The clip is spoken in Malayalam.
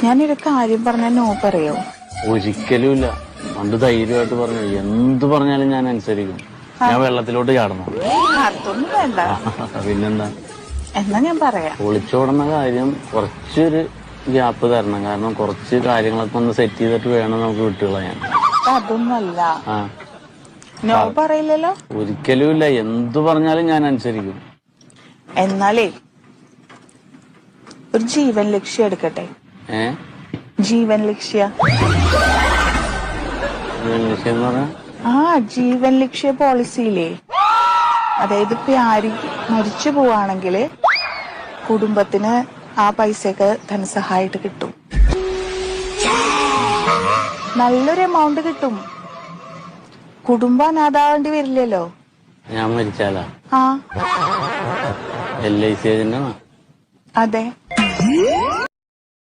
ഞാനൊരു കാര്യം പറഞ്ഞാൽ നോ പറയോ? ഒരിക്കലും ഇല്ല. പണ്ട് ധൈര്യമായിട്ട് പറഞ്ഞു എന്ത് പറഞ്ഞാലും ഞാൻ അനുസരിക്കും. ഞാൻ വെള്ളത്തിലോട്ട് ചാടണം. അതൊന്നും വേണ്ട. പിന്നെന്താ? എന്നാ ഞാൻ പറയാം. ഒളിച്ചോടുന്ന കാര്യം കുറച്ചൊരു ഗ്യാപ്പ് തരണം. കാരണം കുറച്ച് കാര്യങ്ങളൊക്കെ ഒന്ന് സെറ്റ് ചെയ്തിട്ട് വേണം നമുക്ക് വിട്ടുകളയാൻ. അതൊന്നല്ല. നോ പറയില്ലല്ലോ? ഒരിക്കലും ഇല്ല. എന്തു പറഞ്ഞാലും ഞാൻ അനുസരിക്കും. എന്നാലേ ഒരു ജീവൻ ലക്ഷ്യം എടുക്കട്ടെ. ജീവൻ ലക്ഷ്യ ജീവൻ ലക്ഷ്യ പോളിസിയില്ലേ? അതായത് ഇപ്പൊ ആര് മരിച്ചു പോവാണെങ്കില് കുടുംബത്തിന് ആ പൈസയൊക്കെ ധനസഹായിട്ട് കിട്ടും. നല്ലൊരു എമൗണ്ട് കിട്ടും. കുടുംബം അനാഥാവേണ്ടി വരില്ലല്ലോ. ഞാൻ മരിച്ചാലാ? ആ LIC ഏജന്റാണോ? അതെ.